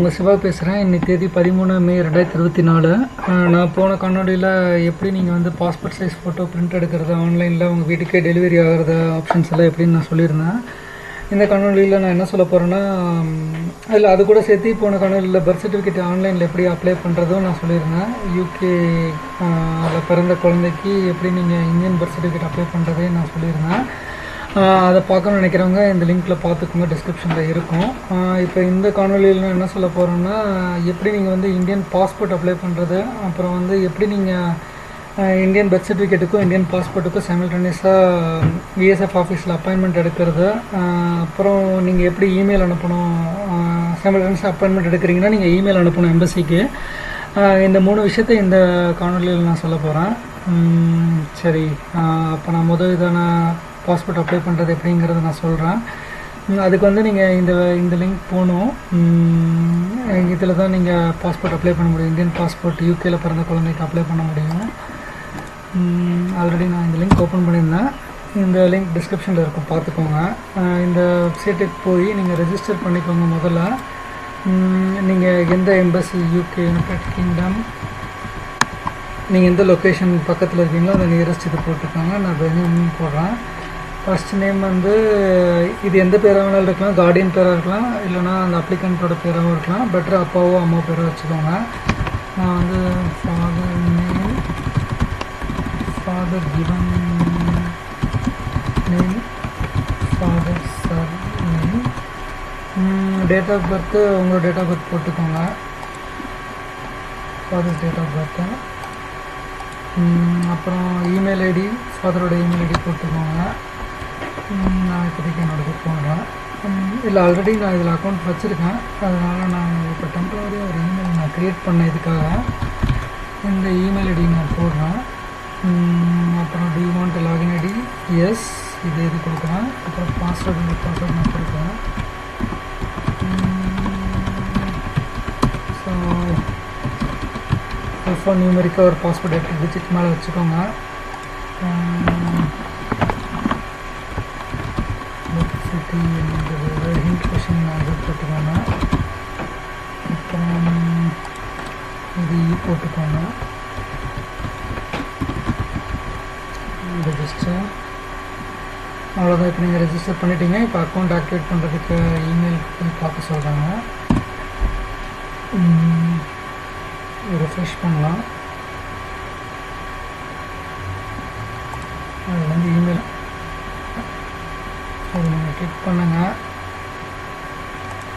உங்கள் சிவா பேசுகிறேன். இன்னைக்கு தேதி 13 மே 2024. நான் போன காணொலியில் எப்படி நீங்கள் வந்து பாஸ்போர்ட் சைஸ் ஃபோட்டோ பிரிண்ட் எடுக்கிறது, ஆன்லைனில் உங்கள் வீட்டுக்கே டெலிவரி ஆகிறத ஆப்ஷன்ஸ் எல்லாம் எப்படின்னு நான் சொல்லியிருந்தேன். இந்த காணொலியில் நான் என்ன சொல்ல போகிறேன்னா, அதில் அது கூட சேர்த்து போன காணொலியில் பர்த் சர்டிஃபிகேட் ஆன்லைனில் எப்படி அப்ளை பண்ணுறதும் நான் சொல்லியிருந்தேன். யூகே அதில் பிறந்த குழந்தைக்கு எப்படி நீங்கள் இந்தியன் பர்த் சர்டிஃபிகேட் அப்ளை பண்ணுறதே நான் சொல்லியிருந்தேன். அதை பார்க்கணும்னு நினைக்கிறவங்க இந்த லிங்க்கில் பார்த்துக்கோங்க, டிஸ்கிரிப்ஷனில் இருக்கும். இப்போ இந்த காணொலியில் நான் என்ன சொல்ல போகிறேன்னா, எப்படி நீங்கள் வந்து இந்தியன் பாஸ்போர்ட் அப்ளை பண்ணுறது, அப்புறம் வந்து எப்படி நீங்கள் இந்தியன் பர்த் சர்டிஃபிகேட்டுக்கும் இந்தியன் பாஸ்போர்ட்டுக்கும் சைமல்டேனியஸாக விஎஸ்எஃப் ஆஃபீஸில் அப்பாயின்மெண்ட் எடுக்கிறது, அப்புறம் நீங்கள் எப்படி இமெயில் அனுப்பணும். சைமல்டேனியஸாக அப்பாயின்மெண்ட் எடுக்கிறீங்கன்னா நீங்கள் இமெயில் அனுப்பணும் எம்பசிக்கு. இந்த 3 விஷயத்தை இந்த காணொலியில் நான் சொல்ல போகிறேன். சரி, அப்போ நான் இதான பாஸ்போர்ட் அப்ளை பண்ணுறது எப்படிங்கிறத நான் சொல்கிறேன். அதுக்கு வந்து நீங்கள் இந்த லிங்க் போகணும். இதில் தான் நீங்கள் பாஸ்போர்ட் அப்ளை பண்ண முடியும். இந்தியன் பாஸ்போர்ட் யூகேயில் பிறந்த குழந்தைக்கு அப்ளை பண்ண முடியும். ஆல்ரெடி நான் இந்த லிங்க் ஓப்பன் பண்ணியிருந்தேன். இந்த லிங்க் டிஸ்கிரிப்ஷனில் இருக்கும், பார்த்துக்கோங்க. இந்த வெப்சைட்டுக்கு போய் நீங்கள் ரெஜிஸ்டர் பண்ணிக்கோங்க. முதல்ல நீங்கள் எந்த எம்பசி, யூகே, யுனைடெட் கிங்டம், நீங்கள் எந்த லொக்கேஷன் பக்கத்தில் இருக்கீங்களோ அந்த நியரஸ்ட் இது போட்டுக்கோங்க. நான் பெனின் போடுறேன். ஃபர்ஸ்ட் நேம் வந்து இது எந்த பேராக வேணாலும் இருக்கலாம், கார்டியன் பேராக இருக்கலாம், இல்லைனா அந்த அப்ளிகண்ட்டோட பேராகவும் இருக்கலாம். பெட்டர் அப்பாவோ அம்மா பேரோ வச்சுக்கோங்க. நான் வந்து father name, father given name, father surname, date of birth உங்களோட டேட் ஆஃப் பர்த் போட்டுக்கோங்க. ஃபாதர்ஸ் டேட் ஆஃப் பர்த்து, அப்புறம் இமெயில் ஐடி, ஃபாதரோட இமெயில் ஐடி போட்டுக்கோங்க. நான் இப்போதைக்கு என்னோடது போடுறேன். இல்லை, ஆல்ரெடி நான் இதில் அக்கௌண்ட் வச்சுருக்கேன். அதனால் நான் இப்போ டெம்பரரியாக ஒரு இமெயில் நான் க்ரியேட் பண்ண இதுக்காக இந்த இமெயில் ஐடி நான் போடுறேன். அப்புறம் do you want login ID, yes, இது கொடுக்குறேன். அப்புறம் பாஸ்வேர்டு நான் கொடுக்குறேன். ஸோ ஃபோன் நியூமெரிக்காக ஒரு பாஸ்போர்ட் 8 டிஜிட் மேலே வச்சுக்கோங்க. சிட்டி ஹிண்ட் கொஷின் அது போட்டுக்கோங்க. அப்புறம் இது போட்டுக்கோங்க. ரெஜிஸ்டர், அவ்வளோதான். இப்போ நீங்கள் ரெஜிஸ்டர் பண்ணிட்டீங்க. இப்போ அக்கௌண்ட் ஆக்டிவேட் பண்ணுறதுக்கு இமெயில் போய் பார்க்க சொல்கிறாங்க. ரெஃப்ரெஷ் பண்ணலாம். அதில் வந்து இமெயில் அது நீங்கள் கிளிக் பண்ணுங்கள்.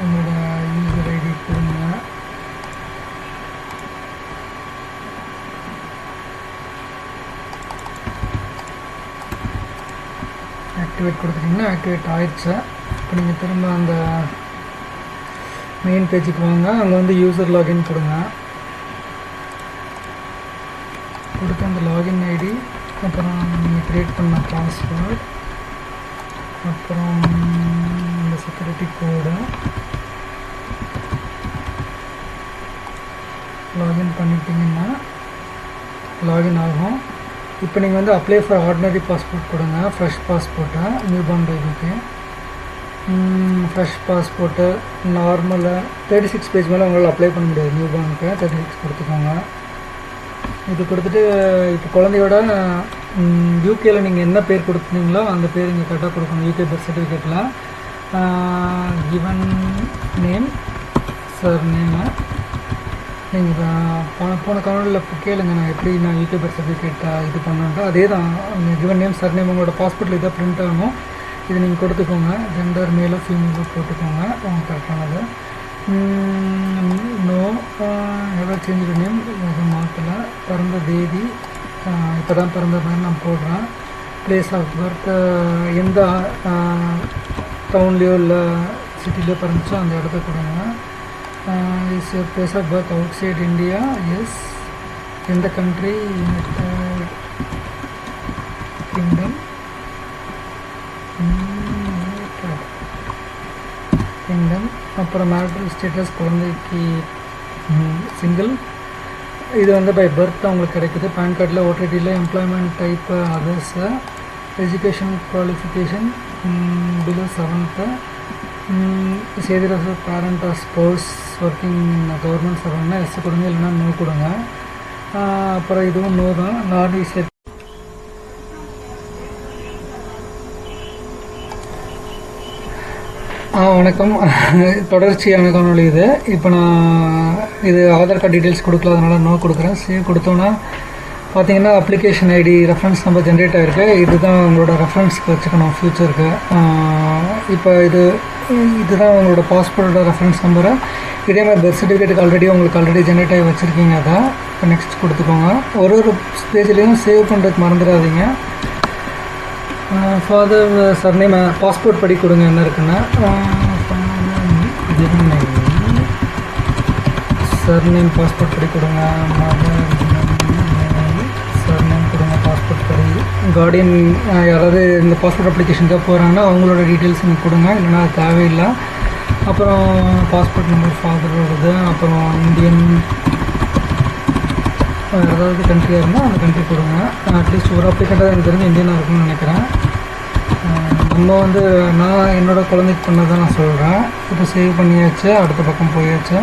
உங்களோட யூசர் ஐடி கொடுங்க. ஆக்டிவேட் கொடுத்துட்டிங்கன்னா ஆக்டிவேட் ஆயிடுச்சு. இப்போ நீங்கள் திரும்ப அந்த மெயின் பேஜுக்கு வாங்க. அங்கே வந்து யூசர் லாகின் கொடுங்க. கொடுத்து அந்த லாகின் ஐடி, அப்புறம் நீங்கள் க்ரியேட் பண்ண பாஸ்வேர்ட், அப்புறம் இந்த செக்யூரிட்டி கோடு லாகின் பண்ணிட்டீங்கன்னா லாகின் ஆகும். இப்போ நீங்கள் வந்து அப்ளை ஃபார் ஆர்டினரி பாஸ்போர்ட் கொடுங்க. ஃப்ரெஷ் பாஸ்போர்ட்டை, நியூ பார்ன் பேபிக்கு ஃப்ரெஷ் பாஸ்போர்ட்டு நார்மலாக 36 பேஜ் மேலே உங்களால் அப்ளை பண்ண முடியாது. நியூ பார்னுக்கு 36 கொடுத்துக்கோங்க. இது கொடுத்துட்டு இப்போ குழந்தையோட யூகேயில் நீங்கள் என்ன பேர் கொடுத்துருந்தீங்களோ அந்த பேர் இங்கே கரெக்டாக கொடுக்கணும். யூகே பர்த் சர்டிஃபிகேட்டில் கிவன் நேம், சர் நேமு நீங்கள் போன காணொலியில் கேளுங்க. நான் எப்படி நான் யூகே பர்த் சர்டிஃபிகேட் இது பண்ணுன்ட்டு அதே தான். கிவன் நேம், சர் நேம் உங்களோட பாஸ்போர்ட்டில் இதாக பிரிண்ட் ஆகணும். இது நீங்கள் கொடுத்துக்கோங்க. ஜெண்டர் மேலோ ஃபீமேலோ போட்டுக்கோங்க, கரெக்டானது. நோ எவர் சேஞ்ச் நேம் எதுவும் மாற்றலை. பிறந்த தேதி இப்போ தான் பிறந்த மாதிரி நான் போடுறேன். பிளேஸ் ஆஃப் பர்த் எந்த டவுன்லேயோ இல்லை சிட்டிலேயோ பிறந்துச்சோ அந்த இடத்த கொடுங்க. Is place of birth outside India, yes. எந்த கண்ட்ரி, யுனைடெட் கிங்டம், அப்புறம் மேரிட்டல் ஸ்டேட்டஸ் குழந்தைக்கு சிங்கிள். இது வந்து பை பர்த் அவங்களுக்கு கிடைக்குது. பேன் கார்டில், ஓடிடியில், employment type others, education qualification below 7th, சேதிர parent or spouse working government சர்வெண்ட்னா எஸ் கொடுங்க, இல்லைன்னா நோ கொடுங்க. அப்புறம் இதுவும் நோ தான். நாட் இஸ் வணக்கம். தொடர்ச்சியான காணொலி இது. இப்போ நான் இது ஆதார் கார்டு டீட்டெயில்ஸ் கொடுக்கல, அதனால் நோ கொடுக்குறேன். சேவ் கொடுத்தோன்னா பார்த்தீங்கன்னா application ID reference number generate ஆகிருக்கு. இதுதான் உங்களோட ரெஃபரன்ஸ்க்கு வச்சுக்கணும் ஃப்யூச்சருக்கு. இப்போ இதுதான் உங்களோட பாஸ்போர்ட்டோட ரெஃபரன்ஸ் நம்பரு. இதே மாதிரி பர்த் சர்டிஃபிகேட்டுக்கு உங்களுக்கு ஆல்ரெடி ஜென்ரேட் ஆகி வச்சுருக்கீங்க. அதை இப்போ நெக்ஸ்ட் கொடுத்துக்கோங்க. ஒரு பேஜ்லேயும் சேவ் பண்ணுறதுக்கு மறந்துடாதீங்க. ஃபாதர் சர்நேம் பாஸ்போர்ட் படி கொடுங்க என்ன இருக்குன்னா. சர்நேம் பாஸ்போர்ட் படி கொடுங்க. சர்நேம் கொடுங்க பாஸ்போர்ட் படி. கார்டியன் யாராவது இந்த பாஸ்போர்ட் அப்ளிகேஷனுக்காக போகிறாங்கன்னா அவங்களோட டீட்டெயில்ஸ் எனக்கு கொடுங்க, இல்லைன்னா அது தேவையில்லை. அப்புறம் பாஸ்போர்ட் நம்பர் ஃபாதரோடது. அப்புறம் இந்தியன் ஏதாவது கண்ட்ரியாக இருந்தால் அந்த கண்ட்ரி கொடுங்க. அட்லீஸ்ட் ஒரு அப்ளிகண்ட்டாக எனக்கு தெரிஞ்சு இந்தியனாக இருக்குன்னு நினைக்கிறேன். நான் என்னோடய குழந்தைக்கு பண்ணதான் நான் சொல்கிறேன். இப்போ சேவ் பண்ணியாச்சு, அடுத்த பக்கம் போயாச்சு.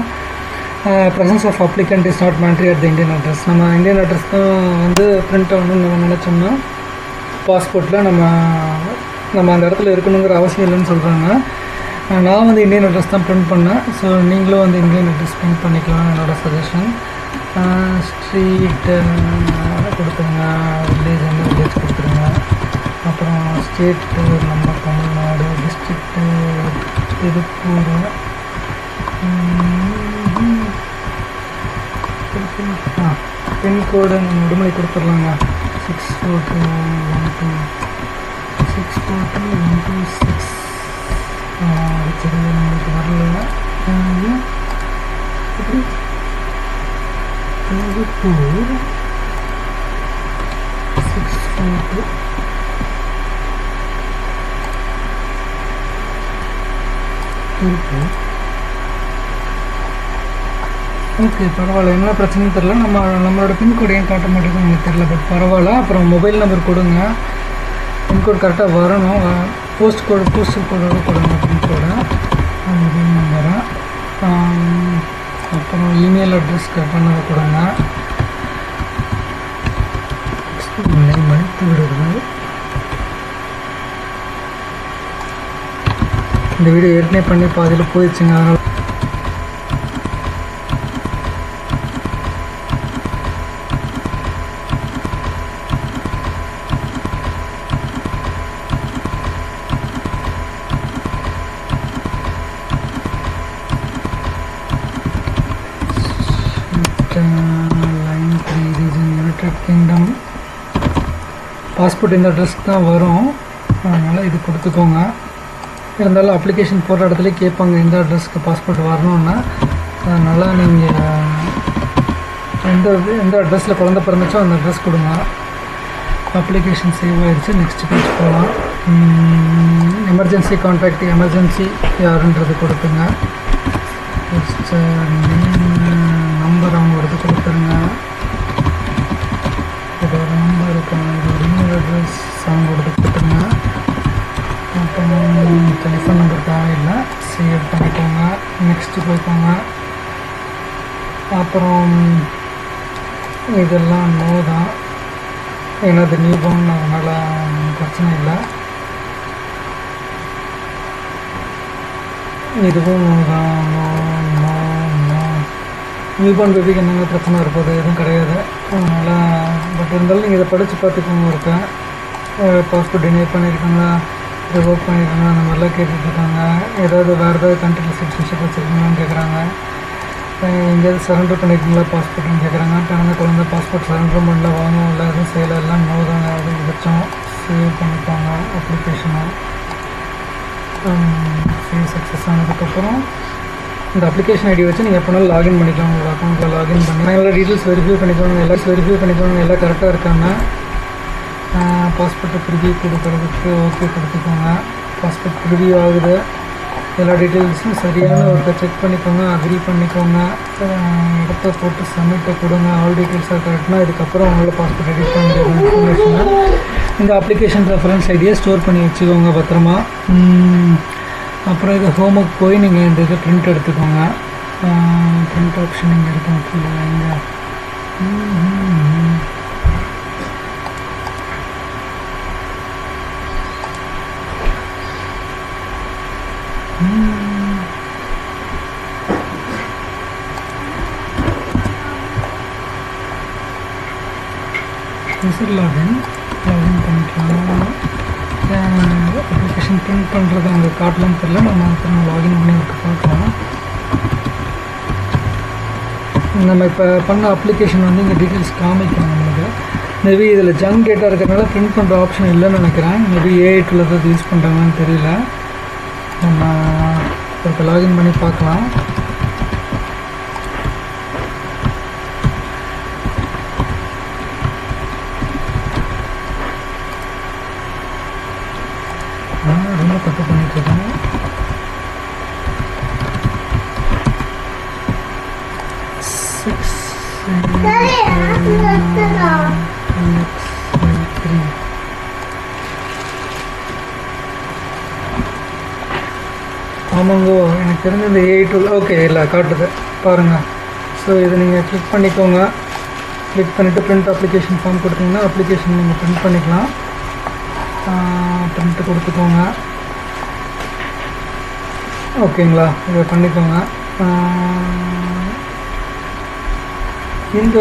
Presence of applicant is not mandatory at the Indian address. நம்ம இந்தியன் அட்ரஸ் தான் பிரிண்ட் ஆகணும்னு நம்ம நினச்சோம்னா பாஸ்போர்ட்டில் நம்ம அந்த இடத்துல இருக்கணுங்கிற அவசியம் இல்லைன்னு சொல்கிறாங்க. நான் இந்தியன் அட்ரஸ் தான் பிரிண்ட் பண்ணேன். ஸோ நீங்களும் இந்தியன் அட்ரஸ் பிரிண்ட் பண்ணிக்கலாம், என்னோடய சஜஷன். ஸ்ட்ரீட்டு கொடுத்துருங்க, வில்லேஜ் கொடுத்துருங்க. அப்புறம் ஸ்டேட்டு நம்ம தமிழ்நாடு, டிஸ்ட்ரிக்ட்டு திருப்பூர், பின்கோடு நம்ம உடுமலை கொடுத்துடலாங்க. 64212 64212 சரி, நம்மளுக்கு வரல. திருப்பூர் 642 திருப்பூர். ஓகே, பரவாயில்ல. என்ன பிரச்சனையும் தெரில. நம்மளோட பின்கோடு ஏன் காட்ட மாட்டேங்குது எனக்கு தெரில, பட் பரவாயில்ல. அப்புறம் மொபைல் நம்பர் கொடுங்க. பின்கோடு கரெக்டாக வரணும். போஸ்டல் கோடோடு கொடுங்க பின்கோடு, மொபைல் நம்பரை. அப்புறம் இமெயில் அட்ரஸ் கரெக்டானதை கொடுங்க. மணித்து விடுறது. இந்த வீடியோ ஏற்கனவே பண்ணி பாதியில் போயிடுச்சுங்க, அதனால் யுனைடெட் கிங்டம் பாஸ்போர்ட் இந்த அட்ரஸ்க்கு தான் வரும். அதனால் இது கொடுத்துக்கோங்க. இருந்தாலும் அப்ளிகேஷன் போடுற இடத்துல கேட்பாங்க எந்த அட்ரஸ்க்கு பாஸ்போர்ட் வரணுன்னா. அதனால் நீங்கள் எந்த அட்ரஸில் குழந்தை பிறந்துச்சோ அந்த அட்ரஸ் கொடுங்க. அப்ளிகேஷன் சேவ் ஆகிடுச்சு. நெக்ஸ்ட் பேஜ் போகலாம். எமர்ஜென்சி கான்டாக்ட், எமர்ஜென்சி யாருன்றது கொடுத்துங்க. நம்பர் அவங்களோடது கொடுத்துருங்க. இதோட நம்பர் இருக்காங்க, இதோட இமெயில் அட்ரஸ் அவங்களோடது கொடுத்துருங்க. அப்புறம் டெலிஃபோன் நம்பர் தேவையில்லை, சேவ் பண்ணிக்கோங்க. நெக்ஸ்ட்டு போய்க்கோங்க. அப்புறம் இதெல்லாம் நோ தான், ஏன்னா அது நியூ பார்ன், அதனால் பிரச்சனை இல்லை. இதுவும் நோ தான். நோ நியூ பார்ன் பேபிக்கு என்னங்க பிரச்சனை இருப்பது? எதுவும் கிடையாது. அதனால் பட் இருந்தாலும் நீங்கள் இதை படித்து பார்த்துக்கோங்க. இருக்கேன் பாஸ்போர்ட் டினை பண்ணியிருக்காங்களா, ரிவோக் பண்ணியிருக்காங்க, அந்த மாதிரிலாம் கேட்டுட்ருக்காங்க. ஏதாவது வேறு ஏதாவது கண்ட்ரியில் சிட்டிசன்ஷிப் வச்சுருக்கீங்களான்னு கேட்குறாங்க. எங்கேயாவது சரண்டர் பண்ணியிருக்கீங்களா பாஸ்போர்ட்னு கேட்குறாங்க. பிறந்த குழந்தை பாஸ்போர்ட் சரண்டர் பண்ணல, வாங்கவும் இல்லை, எதுவும் செய்யலை, எல்லாம் நோ தாங்க. அதிகபட்சம் சேவ் பண்ணிப்பாங்க அப்ளிகேஷனை. சேவ் சக்ஸஸ் ஆனதுக்கப்புறம் இந்த அப்ளிகேஷன் ஐடி வச்சு நீங்கள் எப்போனாலும் லாகின் பண்ணிக்கலாம். உங்களோட அக்கௌண்ட்டில் லாகின் பண்ணி எல்லா டீட்டெயில்ஸ் வெரிஃபை பண்ணிக்கோங்க. எல்லாம் கரெக்டாக இருக்காங்க. பாஸ்போர்ட்டை ப்ரிவியூ கொடுக்கறதுக்கு ஓகே கொடுத்துக்கோங்க. பாஸ்போர்ட் ப்ரிவியூ ஆகுது. எல்லா டீட்டெயில்ஸும் சரியான ஒருக்க செக் பண்ணிக்கோங்க, அக்ரி பண்ணிக்கோங்க. இடத்த போட்டு சப்மிட்டை கொடுங்க. ஆல் டீட்டெயில்ஸாக கரெக்ட்னா இதுக்கப்புறம் உங்களோட பாஸ்போர்ட் எடிட் பண்ண முடியாத இன்ஃபர்மேஷனை இந்த அப்ளிகேஷன் ரெஃபரன்ஸ் ஐடியை ஸ்டோர் பண்ணி வச்சுக்கோங்க பத்திரமா. அப்புறம் இது ஹோமுக்கு போய் நீங்கள் இந்த இது பிரிண்ட் எடுத்துக்கோங்க. பிரிண்ட் ஆப்ஷன் இங்கே இருக்கும் கீழே இங்கே. லாகின் பண்ணிக்கலாம். அப்ளிகேஷன் பிரிண்ட் பண்ணுறது அங்கே காட்டலான்னு தெரியல. நம்ம திரும்ப லாகின் பண்ணி இருக்க பார்க்கலாம். நம்ம இப்போ பண்ண அப்ளிகேஷன் வந்து இங்கே டீட்டெயில்ஸ் காமிக்கிறோம் நம்மளுக்கு. மேபி இதில் ஜங்க் டேட்டா இருக்கிறதுனால பிரிண்ட் பண்ணுற ஆப்ஷன் இல்லைன்னு நினைக்கிறேன். மேபி ஏஐ டூல் ஏதாவது யூஸ் பண்ணுறாங்கன்னு தெரியல. நம்ம இப்போ லாகின் பண்ணி பார்க்கலாம். ரொம்ப தப்பு பண்ணிட்டுருக்கேன். ஆமாங்கோ, எனக்கு தெரிஞ்ச இந்த ஏஐ டூல் ஓகே இல்லை காட்டுது பாருங்கள். ஸோ இதை நீங்கள் கிளிக் பண்ணிக்கோங்க. கிளிக் பண்ணிவிட்டு பிரிண்ட் அப்ளிகேஷன் ஃபார்ம் கொடுத்தீங்கன்னா அப்ளிகேஷன் நீங்கள் பிரிண்ட் பண்ணிக்கலாம். பிரிண்ட்டு கொடுத்துக்கோங்க. ஓகேங்களா, இதை பண்ணிக்கோங்க. இந்த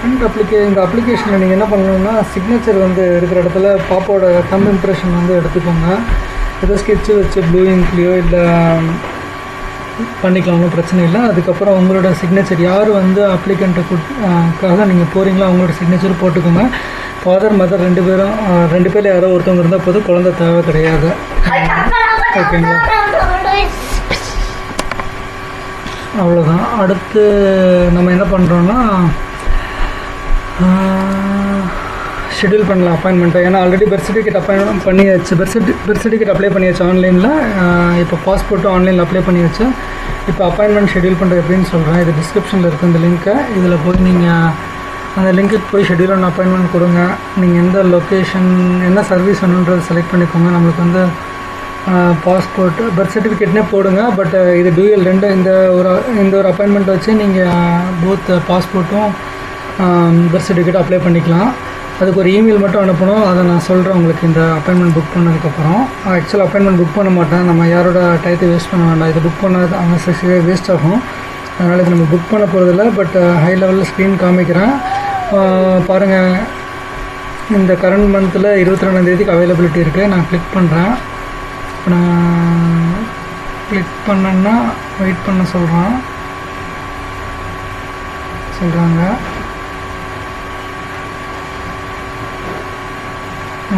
பிரிண்ட் இந்த அப்ளிகேஷனில் நீங்கள் என்ன பண்ணணுன்னா சிக்னேச்சர் வந்து இருக்கிற இடத்துல பாப்போட தம் இம்ப்ரெஷன் வந்து எடுத்துக்கோங்க. ஏதோ ஸ்கெட்சு வச்சு ப்ளூ இங்க்லேயோ இல்லை பண்ணிக்கலாம், ஒன்றும் பிரச்சனை இல்லை. அதுக்கப்புறம் உங்களோட சிக்னேச்சர் யார் வந்து அப்ளிகண்ட்டுக்காக நீங்கள் போகிறீங்களோ அவங்களோட சிக்னேச்சர் போட்டுக்கோங்க. ஃபாதர் மதர் ரெண்டு பேரில் யாரோ ஒருத்தவங்க இருந்தால் போதும், குழந்தை தேவை கிடையாது. ஓகேங்களா, அவ்வளோதான். அடுத்து நம்ம என்ன பண்ணுறோன்னா ஷெட்யூல் பண்ணலாம் அப்பாயின்மெண்ட்டை. ஏன்னா ஆல்ரெடி பர்த் சர்டிஃபிகேட் அப்பாயின்மெண்ட் பண்ணியாச்சு. பர்த் சர்டிஃபிகேட் அப்ளை பண்ணியாச்சு ஆன்லைனில். இப்போ பாஸ்போர்ட்டும் ஆன்லைனில் அப்ளை பண்ணியாச்சு. இப்போ அப்பாயின்மெண்ட் ஷெட்யூல் பண்ணுறது எப்படின்னு சொல்கிறேன். இது டிஸ்கிரிப்ஷனில் இருக்குது இந்த லிங்க்கை. இதில் போய் நீங்கள் அந்த லிங்க்குக்கு போய் ஷெட்யூல் ஒன்று அப்பாயின்மெண்ட் கொடுங்க. நீங்கள் எந்த லொக்கேஷன் என்ன சர்வீஸ் வேணுன்றது செலக்ட் பண்ணிக்கோங்க. நம்மளுக்கு வந்து பாஸ்போர்ட் பர்த் சர்டிஃபிகேட்னே போடுங்க. பட் இது டூயல் ரெண்டு இந்த ஒரு அப்பாயின்மெண்ட் வச்சு நீங்கள் போத் பாஸ்போர்ட்டும் பர்த் சர்டிஃபிகேட் அப்ளை பண்ணிக்கலாம். அதுக்கு ஒரு இமெயில் மட்டும் அனுப்பணும். அதை நான் சொல்கிறேன் உங்களுக்கு இந்த அப்பாயின்மெண்ட் புக் பண்ணதுக்கப்புறம். ஆக்சுவலாக அப்பாயின்மெண்ட் புக் பண்ண மாட்டேன். நம்ம யாரோட டயத்தை வேஸ்ட் பண்ண வேண்டாம். இதை புக் பண்ணது அவங்க வேஸ்ட் ஆகும். அதனால் இது நம்ம புக் பண்ண போகிறதில்ல. பட் ஹை லெவலில் ஸ்க்ரீன் காமிக்கிறேன் பாருங்கள். இந்த கரண்ட் மந்தில் 22ஆந்தேதிக்கு அவைலபிலிட்டி இருக்குது. நான் கிளிக் பண்ணுறேன். இப்போ நான் கிளிக் பண்ணேன்னா வெயிட் பண்ண சொல்கிறாங்க.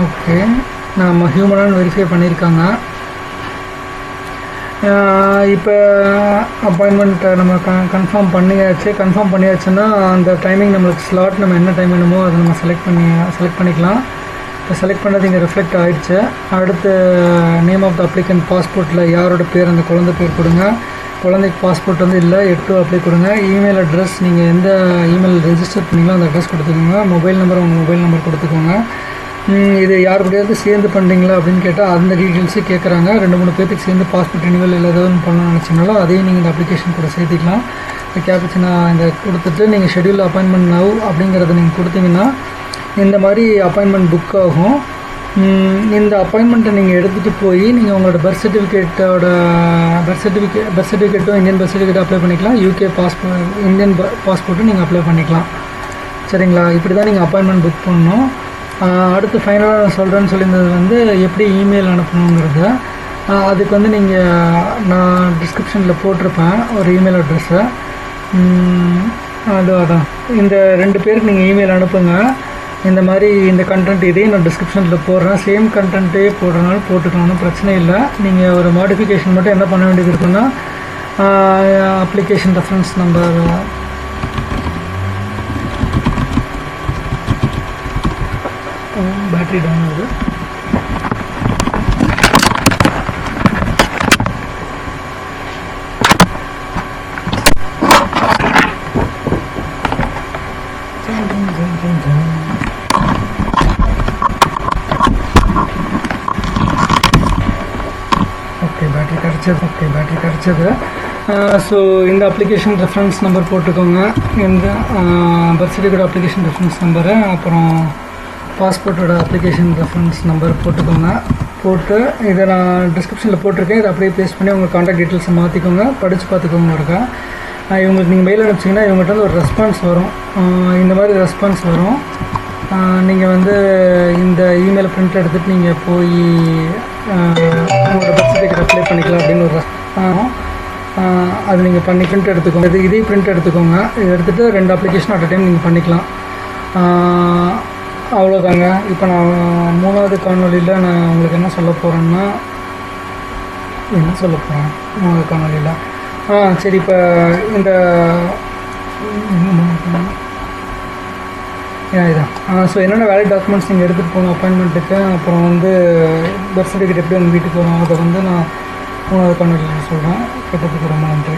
ஓகே, நம்ம ஹியூமனான்னு வெரிஃபை பண்ணியிருக்காங்க. இப்போ அப்பாயின்மெண்ட் நம்ம கன்ஃபார்ம் பண்ணியாச்சுன்னா அந்த டைமிங் நம்மளுக்கு ஸ்லாட் நம்ம என்ன டைம் வேணுமோ அதை நம்ம செலக்ட் பண்ணிக்கலாம். இப்போ செலக்ட் பண்ணது இங்கே ரிஃப்ளெக்ட் ஆகிடுச்சு. அடுத்து நேம் ஆஃப் த அப்ளிகண்ட் பாஸ்போர்ட்டில் யாரோட பேர் அந்த குழந்தை பேர் கொடுங்க. குழந்தைக்கு பாஸ்போர்ட் வந்து இல்லை, 8 அப்ளை கொடுங்க. இமெயில் அட்ரஸ் நீங்கள் எந்த இமெயில் ரெஜிஸ்டர் பண்ணிங்களோ அந்த அட்ரஸ் கொடுத்துக்கோங்க. மொபைல் நம்பர் உங்கள் மொபைல் நம்பர் கொடுத்துக்கோங்க. இது யார் கூடயாவது சேர்ந்து பண்ணுறீங்களா அப்படின்னு கேட்டால் அந்த டீட்டெயில்ஸு கேட்குறாங்க. 2-3 பேருக்கு சேர்ந்து பாஸ்போர்ட் ரினிவல் இல்லை ஏதாவது பண்ணணும்னு நினச்சிங்கனாலும் அதையும் நீங்கள் இந்த அப்ளிகேஷன் கூட சேர்த்திக்கலாம். இந்த கேப்சனா இந்த கொடுத்துட்டு நீங்கள் ஷெட்யூல் அப்பாயின்மெண்ட் நவ் அப்படிங்கிறத நீங்கள் கொடுத்தீங்கன்னா இந்த மாதிரி அப்பாயின்மெண்ட் புக் ஆகும். இந்த அப்பாயின்மெண்ட்டை நீங்கள் எடுத்துகிட்டு போய் நீங்கள் உங்களோட பர்த் சர்டிஃபிகேட்டும் இந்தியன் பர்த் சர்டிஃபிகேட் அப்ளை பண்ணிக்கலாம். யூகே பாஸ்போர்ட் இந்தியன் பாஸ்போர்ட்டும் நீங்கள் அப்ளை பண்ணிக்கலாம். சரிங்களா, இப்படி தான் நீங்கள் அப்பாயின்மெண்ட் புக் பண்ணணும். அடுத்து ஃபைனலாக நான் சொல்கிறேன்னு சொல்லியிருந்தது வந்து எப்படி இமெயில் அனுப்பணுங்கிறது. அதுக்கு வந்து நான் டிஸ்கிரிப்ஷனில் போட்டிருப்பேன் ஒரு இமெயில் அட்ரெஸ்ஸை. அதான் இந்த 2 பேருக்கு நீங்கள் இமெயில் அனுப்புங்க. இந்த மாதிரி இந்த கண்டென்ட் இதையும் நான் டிஸ்கிரிப்ஷனில் போடுறேன். சேம் கண்டென்ட்டே போடுறதுனால போட்டுக்கலாம்னு பிரச்சனை இல்லை. நீங்கள் ஒரு மாடிஃபிகேஷன் மட்டும் என்ன பண்ண வேண்டியது இருக்குன்னா application reference number battery down ஆகுது. ஓகே, பேட்டரி கிடச்சது. ஓகே, பேட்டரி கிடச்சது. ஸோ இந்த அப்ளிகேஷன் ரெஃபரன்ஸ் நம்பர் போட்டுக்கோங்க. இந்த birth certificate application reference number, அப்புறம் பாஸ்போர்ட்டோட அப்ளிகேஷன் ரெஃபரன்ஸ் நம்பர் போட்டுக்கோங்க. போட்டு இதை நான் டிஸ்கிரிப்ஷனில் போட்டிருக்கேன். இதை அப்படியே பேஸ்ட் பண்ணி உங்கள் கான்டாக்ட் டீட்டெயில்ஸை மாற்றிக்கோங்க, படித்து பார்த்துக்கோங்க. இருக்கா இவங்களுக்கு நீங்கள் மெயில் அனுப்பிச்சிங்கன்னா இவங்ககிட்ட வந்து ஒரு ரெஸ்பான்ஸ் வரும். இந்த மாதிரி ரெஸ்பான்ஸ் வரும். நீங்கள் வந்து இந்த இமெயில் பிரிண்ட் எடுத்துகிட்டு நீங்கள் போய் உங்களோட பர்த் சர்டிஃபிகேட் அப்ளை பண்ணிக்கலாம் அப்படின்னு ஒரு அது நீங்கள் பண்ணி பிரிண்ட் எடுத்துக்கோங்க. இதே பிரிண்ட் எடுத்துக்கோங்க. இது எடுத்துகிட்டு 2 அப்ளிகேஷன் அட் அ டைம் நீங்கள் பண்ணிக்கலாம். அவ்வளோதாங்க. இப்போ நான் 3வது காணொலியில் நான் உங்களுக்கு என்ன சொல்ல போகிறேன்னா 3வது காணொலியில் சரி, இப்போ இந்த இதான் ஸோ என்னென்ன வேலிட் டாக்குமெண்ட்ஸ் நீங்கள் எடுத்துகிட்டு போகணும் அப்பாயின்மெண்ட்டுக்கு, அப்புறம் வந்து பர்த் சர்டிஃபிகேட் எப்படி உங்கள் வீட்டுக்கு வரும், அதை வந்து நான் 3வது காணொலியில் சொல்கிறேன். கேட்டதுக்கு ரொம்ப நன்றி.